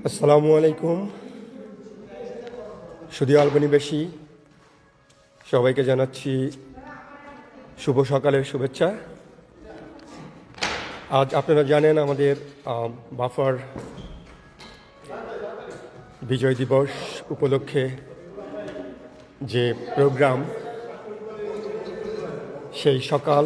আসসালামু আলাইকুম। সুদী আলবানিবাসী সবাইকে জানাচ্ছি শুভ সকালের শুভেচ্ছা। আজ আপনারা জানেন আমাদের বাফার বিজয় দিবস উপলক্ষে যে প্রোগ্রাম, সেই সকাল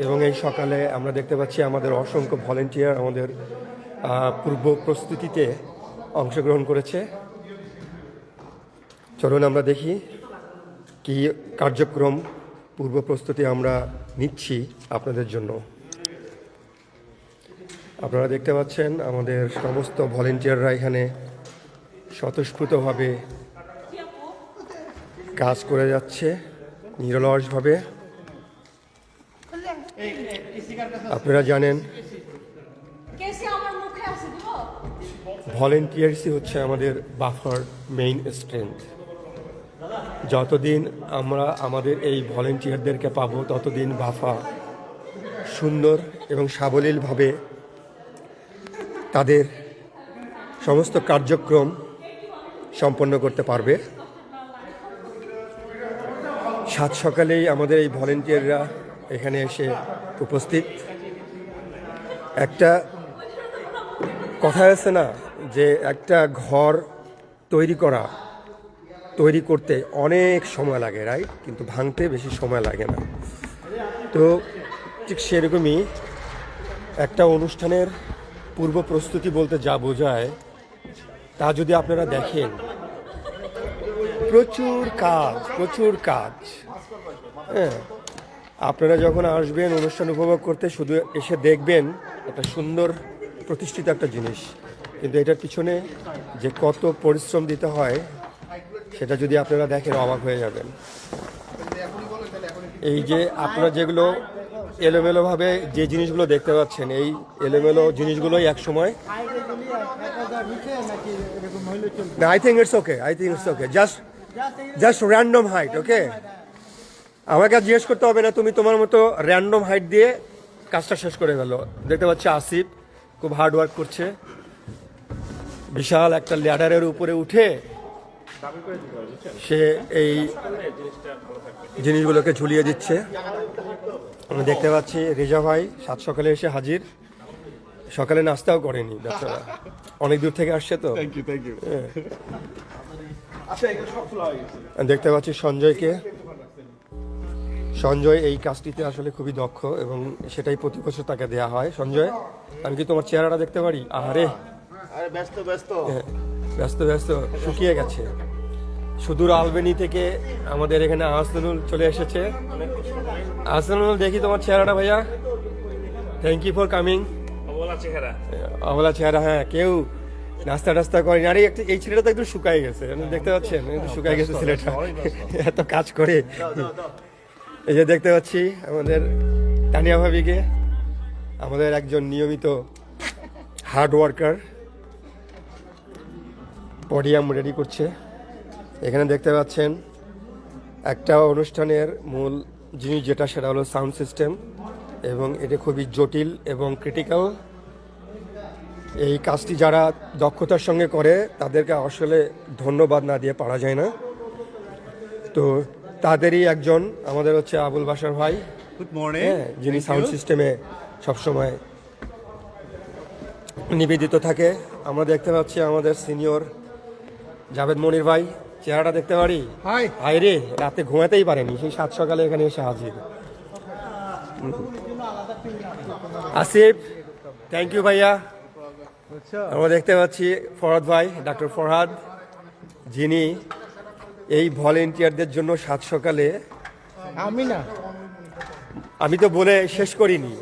এবং এই সকালে আমরা দেখতে পাচ্ছি আমাদের অসংখ্য ভলেন্টিয়ার আমাদের পূর্ব প্রস্তুতিতে অংশগ্রহণ করেছে। চলুন আমরা দেখি কি কার্যক্রম পূর্ব প্রস্তুতি আমরা নিচ্ছি আপনাদের জন্য। আপনারা দেখতে পাচ্ছেন আমাদের সমস্ত ভলেন্টিয়াররা এখানে স্বতঃস্ফূর্তভাবে কাজ করে যাচ্ছে নিরলসভাবে। আপনারা জানেন ভলেন্টিয়ার্সই হচ্ছে আমাদের বাফার মেইন স্ট্রেংথ। যতদিন আমরা আমাদের এই ভলেন্টিয়ারদেরকে পাবো ততদিন বাফা সুন্দর এবং সাবলীলভাবে তাদের সমস্ত কার্যক্রম সম্পন্ন করতে পারবে। সাত সকালেই আমাদের এই ভলেন্টিয়াররা এখানে এসে উপস্থিত। একটা কথা আছে না যে একটা ঘর তৈরি করতে অনেক সময় লাগে, রাইট? কিন্তু ভাঙতে বেশি সময় লাগে না। তো ঠিক সেরকমই একটা অনুষ্ঠানের পূর্ব প্রস্তুতি বলতে যা বোঝায় তা যদি আপনারা দেখেন, প্রচুর কাজ। হ্যাঁ, আপনারা যখন আসবেন অনুষ্ঠান উপভোগ করতে শুধু এসে দেখবেন একটা সুন্দর প্রতিষ্ঠিত একটা জিনিস, কিন্তু এটার পিছনে যে কত পরিশ্রম দিতে হয় সেটা যদি আপনারা দেখেন অবাক হয়ে যাবেন। এই যে আপনারা যেগুলো এলোমেলোভাবে যে জিনিসগুলো দেখতে পাচ্ছেন, এই এলোমেলো জিনিসগুলোই এক সময় I think it's okay just random height. Okay, আমাকে জিজ্ঞেস করতে হবে না, তুমি তোমার মতো র্যান্ডম হাইট দিয়ে কাজটা শেষ করে গেল। দেখতে পাচ্ছি আসিফ খুব হার্ড ওয়ার্ক করছে, বিশাল একটা ল্যাডারের উপরে উঠে সে এই জিনিসগুলোকে ঝুলিয়ে দিচ্ছে। আমি দেখতে পাচ্ছি রেজা ভাই সাত সকালে এসে হাজির, সকালে নাস্তাও করেনি বেচারা, অনেক দূর থেকে আসছে তো। দেখতে পাচ্ছি সঞ্জয় এই কাজটিতে আসলে খুবই দক্ষ এবং সেটাই প্রতি বছর তাকে দেওয়া হয়। সঞ্জয়, আমি কি তোমার চেহারাটা দেখতে পারি? আরে ব্যস্ত শুকিয়ে গেছে। সুদূর আলবেনি থেকে আমাদের এখানে আহসানুল চলে এসেছে। আহসানুল, দেখি তোমার চেহারাটা ভাইয়া। Thank you for coming. অবলা চেহারা, হ্যাঁ, কেউ নাস্তা টাস্তা করেনি। আরে এই ছেলেটা তো একটু শুকাই গেছে, দেখতে পাচ্ছেন শুকাই গেছে ছেলেটা, এত কাজ করে। এই যে দেখতে পাচ্ছি আমাদের তানিয়া ভাবিকে, আমাদের একজন নিয়মিত হার্ড ওয়ার্কার, পোডিয়াম রেডি করছে। এখানে দেখতে পাচ্ছেন একটা অনুষ্ঠানের মূল জিনিস যেটা, সেটা হলো সাউন্ড সিস্টেম, এবং এটা খুবই জটিল এবং ক্রিটিক্যাল। এই কাজটি যারা দক্ষতার সঙ্গে করে তাদেরকে আসলে ধন্যবাদ না দিয়ে পারা যায় না। তো তাদেরই একজন আমাদের হচ্ছে আবুল বাশার ভাই, গুড মর্নিং, যিনি সাউন্ড সিস্টেমে সবসময় নিবেদিত থাকে। আমরা দেখতে পাচ্ছি আমাদের সিনিয়র জাভেদ মনির ভাই, চেহারাটা দেখতে পারি? হাই রে, রাতে ঘুমাতেই পারেনি, সেই সাত সকালে এখানে এসে হাজির। আসিফ, থ্যাংক ইউ ভাইয়া। আমরা দেখতে পাচ্ছি ফরহাদ ভাই, ডক্টর ফরহাদ, যিনি এই ভলেন্টিয়ারদের জন্য সাত সকালে, আমি তো বলে শেষ করিনি,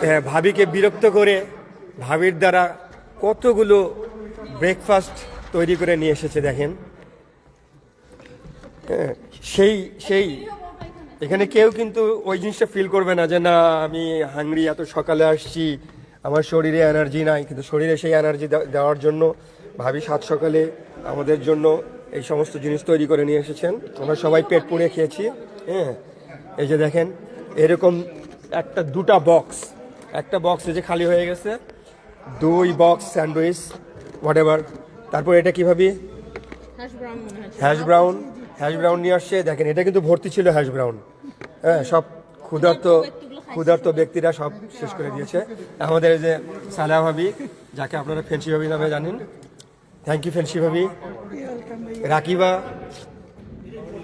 হ্যাঁ, ভাবিকে বিরক্ত করে ভাবির দ্বারা কতগুলো ব্রেকফাস্ট তৈরি করে নিয়ে এসেছে দেখেন। হ্যাঁ, সেই এখানে কেউ কিন্তু ওই জিনিসটা ফিল করবে না যে না আমি হাংরি, এত সকালে আসছি, আমার শরীরে এনার্জি নাই। কিন্তু শরীরে সেই এনার্জি দেওয়ার জন্য ভাবি সাত সকালে আমাদের জন্য এই সমস্ত জিনিস তৈরি করে নিয়ে এসেছেন। আমরা সবাই পেট পুড়ে খেয়েছি। হ্যাঁ, এই যে দেখেন এরকম দুটা বক্স একটা বক্স এই যে খালি হয়ে গেছে, 2 বক্স স্যান্ডউইচ হোয়াট এভার। তারপর এটা কীভাবে হ্যাশ ব্রাউন নিয়ে আসছে। দেখেন এটা কিন্তু ভর্তি ছিল হ্যাশ ব্রাউন, হ্যাঁ সব ক্ষুধার্ত ব্যক্তিরা সব শেষ করে দিয়েছে। আমাদের এই যে সালা ভাবি, যাকে আপনারা ফেন্সি ভাবি নামে জানেন, থ্যাংক ইউ ফেন্সি ভাবি। রাকিবা,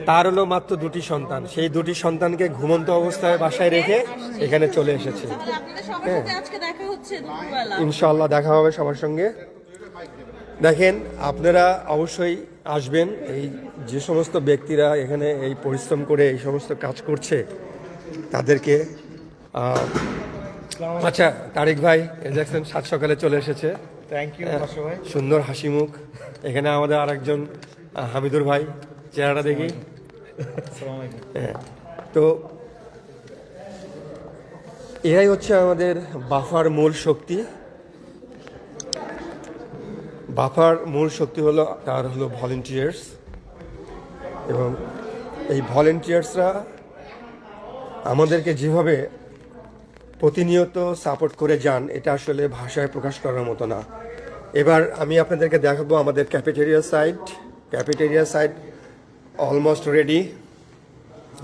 তার হলো মাত্র 2টি সন্তান, সেই 2টি সন্তানকে ঘুমন্ত অবস্থায় বাসায় রেখে এখানে চলে এসেছে। হ্যাঁ ইনশাল্লাহ দেখা হবে সবার সঙ্গে। দেখেন আপনারা অবশ্যই আসবেন, এই যে সমস্ত ব্যক্তিরা এখানে এই পরিশ্রম করে এই সমস্ত কাজ করছে তাদেরকে। আচ্ছা তারিক ভাই দেখছেন 7 সকালে চলে এসেছে, থ্যাংক ইউ ভাই, সুন্দর হাসি মুখ। এখানে আমাদের আরেকজন হামিদুর ভাই, চেহারাটা দেখি। হ্যাঁ, তো এরাই হচ্ছে আমাদের বাফার মূল শক্তি। বাফার মূল শক্তি হলো তার হলো ভলেন্টিয়ার্স, এবং এই ভলেন্টিয়ার্সরা আমাদেরকে যেভাবে প্রতিনিয়ত সাপোর্ট করে যান এটা আসলে ভাষায় প্রকাশ করার মতো না। এবার আমি আপনাদেরকে দেখাবো আমাদের ক্যাফেটেরিয়া সাইড অলমোস্ট রেডি।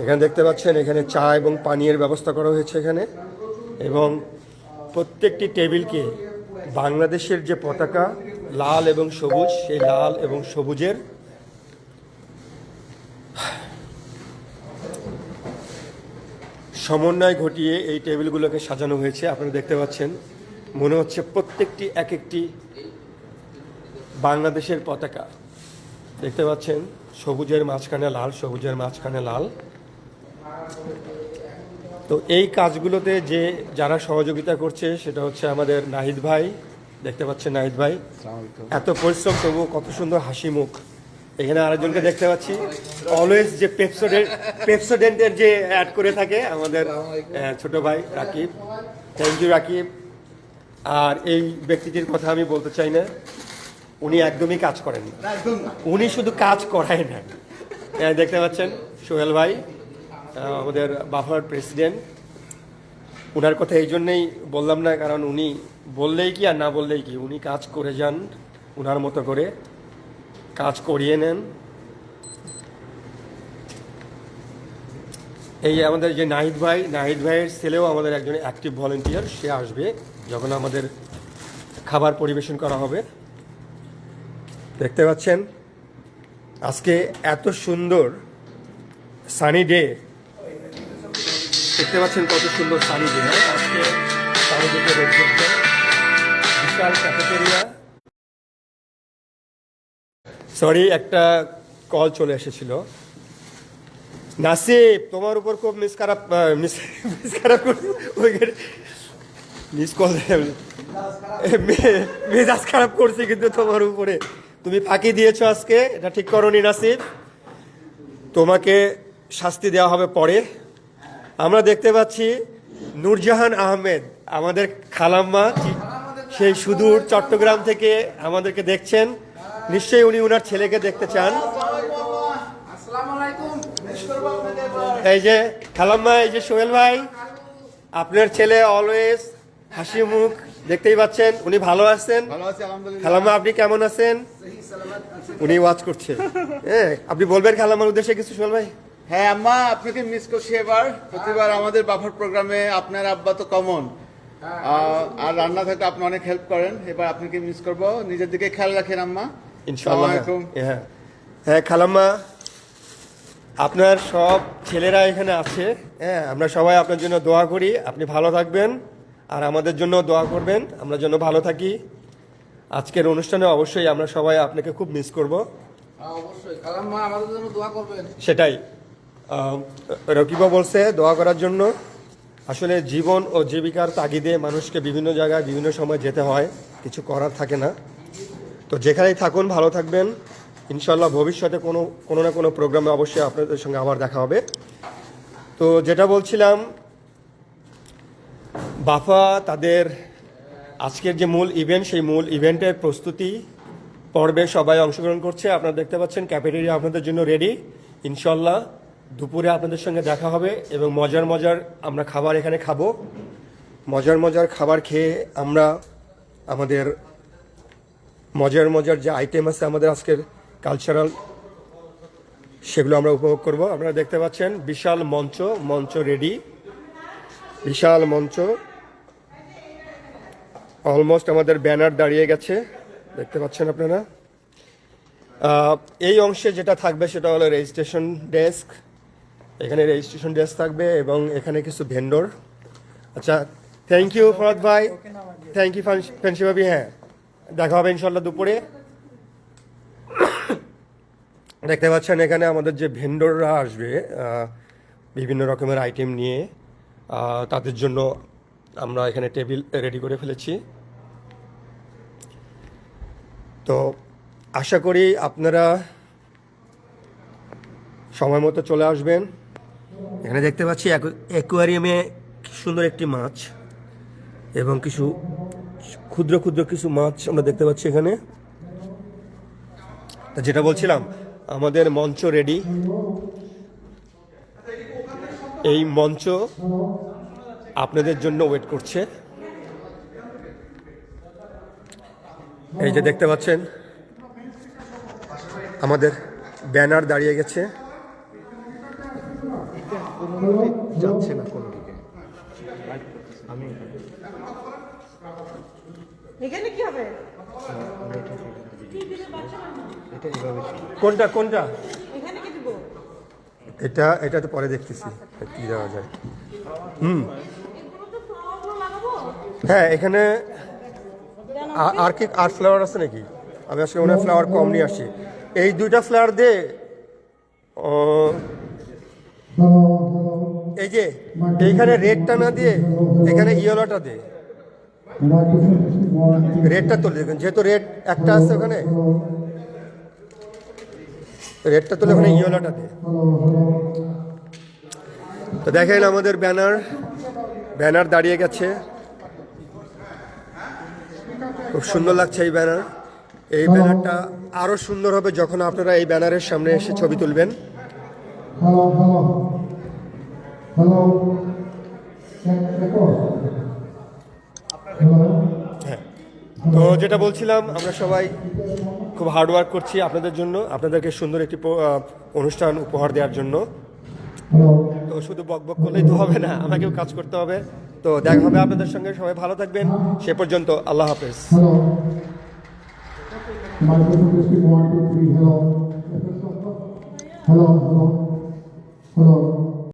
এখানে দেখতে পাচ্ছেন এখানে চা এবং পানীয়ের ব্যবস্থা করা হয়েছে এখানে, এবং প্রত্যেকটি টেবিলকে বাংলাদেশের যে পতাকা লাল এবং সবুজ, সেই লাল এবং সবুজের সমন্বয় ঘটিয়ে এই টেবিলগুলোকে সাজানো হয়েছে। আপনারা দেখতে পাচ্ছেন মনে হচ্ছে প্রত্যেকটি এক একটি বাংলাদেশের পতাকা। দেখতে পাচ্ছেন সবুজের মাঝখানে লাল, সবুজের মাঝখানে লাল। তো এই কাজগুলোতে যারা সহযোগিতা করছে সেটা হচ্ছে আমাদের নাহিদ ভাই। দেখতে পাচ্ছেন নাহিদ ভাই এত পরিশ্রম তবুও কত সুন্দর হাসি মুখ। এখানে আরেকজনকে দেখতে পাচ্ছি অলওয়েজ যে পেপসোডেন্টের যে অ্যাড করে থাকে আমাদের ছোট ভাই রাকিব। Thank you Rakib. আর এই ব্যক্তিটির কথা আমি বলতে চাই না, উনি একদমই কাজ করেন না, উনি শুধু কাজ করায় না। দেখতে পাচ্ছেন সোহেল ভাই, আমাদের বাফার প্রেসিডেন্ট। ওনার কথা এই জন্যেই বললাম না, কারণ উনি বললেই কি আর না বললেই কি, উনি কাজ করে যান, ওনার মতো করে কাজ করিয়ে নেন। এই আমাদের যে নাহিদ ভাইয়ের ছেলেও আমাদের একজন অ্যাক্টিভ ভলেন্টিয়ার, সে আসবে যখন আমাদের খাবার পরিবেশন করা হবে। দেখতে পাচ্ছেন আজকে এত সুন্দর সানি ডে, দেখতে পাচ্ছেন কত সুন্দর সানি ডে। আজকে চারিদিকে বিশাল ক্যাফেটেরিয়া। সরি, একটা কল চলে এসেছিল। নাসিব, তোমার উপর খুব মিস কল মেজাজ খারাপ করছি, কিন্তু তোমার উপরে তুমি ফাঁকি দিয়েছো আজকে, এটা ঠিক করনি নাসিব, তোমাকে শাস্তি দেওয়া হবে পরে। আমরা দেখতে পাচ্ছি নূরজাহান আহমেদ, আমাদের খালাম্মা, সেই সুদূর চট্টগ্রাম থেকে আমাদেরকে দেখছেন। নিশ্চয়ই উনি ওনার ছেলেকে দেখতে চান। এই যে খালাম্মা, এই যে সোহেল ভাই, আপনার ছেলে অলওয়েজ হাসি মুখ, দেখতেই পাচ্ছেন উনি ভালো আছেন। খালাম্মা আপনি কেমন আছেন? উনি ওয়াচ করছে। হ্যাঁ, আপনি বলবেন খালাম্মার উদ্দেশ্যে কিছু সোহেল ভাই? হ্যাঁ আম্মা, আপনাকে মিস করছি এবার। প্রতিবার আমাদের বাফার প্রোগ্রামে আপনার আব্বা তো কমন, আর রান্না থাকতে আপনি অনেক হেল্প করেন। এবার আপনাকে মিস করব, নিজের দিকে খেয়াল রাখেন আম্মা। ইনশাআল্লাহ। হ্যাঁ খালাম্মা, আপনার সব ছেলেরা এখানে আছে। হ্যাঁ, আমরা সবাই আপনার জন্য দোয়া করি, আপনি ভালো থাকবেন, আর আমাদের জন্য দোয়া করবেন, আমরা যেন ভালো থাকি। আজকের অনুষ্ঠানে অবশ্যই আমরা সবাই আপনাকে খুব মিস করব। অবশ্যই খালাম্মা আমাদের জন্য দোয়া করবেন। সেটাই রকিবা বলছে দোয়া করার জন্য। আসলে জীবন ও জীবিকার তাগিদে মানুষকে বিভিন্ন জায়গায় বিভিন্ন সময় যেতে হয়, কিছু করার থাকে না। তো যেখানেই থাকুন ভালো থাকবেন। ইনশাল্লাহ ভবিষ্যতে কোনো না কোনো প্রোগ্রামে অবশ্যই আপনাদের সঙ্গে আবার দেখা হবে। তো যেটা বলছিলাম, বাফা তাদের আজকের যে মূল ইভেন্ট, সেই মূল ইভেন্টের প্রস্তুতি পর্বে সবাই অংশগ্রহণ করছে। আপনারা দেখতে পাচ্ছেন ক্যাফেটেরিয়া আপনাদের জন্য রেডি। ইনশাল্লাহ দুপুরে আপনাদের সঙ্গে দেখা হবে এবং মজার আমরা খাবার এখানে খাবো। মজার মজার খাবার খেয়ে আমরা আমাদের মজার মজার যে আইটেম আছে আমাদের আজকের কালচারাল, সেগুলো আমরা উপভোগ করব। আপনারা দেখতে পাচ্ছেন বিশাল মঞ্চ রেডি, বিশাল মঞ্চ। অলমোস্ট আমাদের ব্যানার দাঁড়িয়ে গেছে, দেখতে পাচ্ছেন আপনারা। এই অংশে যেটা থাকবে সেটা হলো রেজিস্ট্রেশন ডেস্ক। এখানে রেজিস্ট্রেশন ডেস্ক থাকবে এবং এখানে কিছু ভেন্ডর। আচ্ছা, থ্যাংক ইউ ফরাদ ভাই, থ্যাংক ইউ ফ্যান্সি ভাবি। হ্যাঁ, দেখা হবে ইনশাল্লাহ দুপুরে। দেখতে পাচ্ছেন এখানে আমাদের যে ভেন্ডররা আসবে বিভিন্ন রকমের আইটেম নিয়ে, তাদের জন্য আমরা এখানে টেবিল রেডি করে ফেলেছি। তো আশা করি আপনারা সময় মতো চলে আসবেন। এখানে দেখতে পাচ্ছি অ্যাকোয়ারিয়ামে সুন্দর একটি মাছ এবং কিছু ক্ষুদ্র ক্ষুদ্র কিছু মাছ আমরা দেখতে পাচ্ছি এখানে। তা যেটা বলছিলাম, আমাদের মঞ্চ রেডি। এই মঞ্চ আপনাদের জন্য ওয়েট করছে। এই যে দেখতে পাচ্ছেন আমাদের ব্যানার দাঁড়িয়ে গেছে। যাচ্ছে না কোনো দিকে। এখানে কি হবে? এটা এভাবে কোনটা কোনটা? এখানে কি দিব? এটা তো পরে দেখতেছি কি দেওয়া যায়। এগুলো তো ফ্লাওয়ারগুলো লাগাবো। হ্যাঁ, এখানে আর কি আর ফ্লাওয়ার আছে নাকি? আমি আজকে মনে হয় ফ্লাওয়ার কম নিয়ে আসি। এই দুইটা ফ্লাওয়ার দে। এই যে এইখানে রেডটা না দিয়ে এখানে ইয়েলোটা দে। রেডটা তুলে দেখুন, যেহেতু রেড একটা আছে ওখানে, রেডটা তুলে ওখানে ইয়েলোটা দে। তো দেখেন আমাদের ব্যানার দাঁড়িয়ে গেছে। খুব সুন্দর লাগছে এই ব্যানার। এই ব্যানারটা আরো সুন্দর হবে যখন আপনারা এই ব্যানারের সামনে এসে ছবি তুলবেন। হ্যাঁ, তো যেটা বলছিলাম, আমরা সবাই খুব হার্ড ওয়ার্ক করছি আপনাদের জন্য, আপনাদেরকে সুন্দর একটি অনুষ্ঠান উপহার দেওয়ার জন্য। তো শুধু বকবক করলেই তো হবে না, আমাকেও কাজ করতে হবে। তো দেখা হবে আপনাদের সঙ্গে, সবাই ভালো থাকবেন। সে পর্যন্ত আল্লাহ হাফেজ। Hello.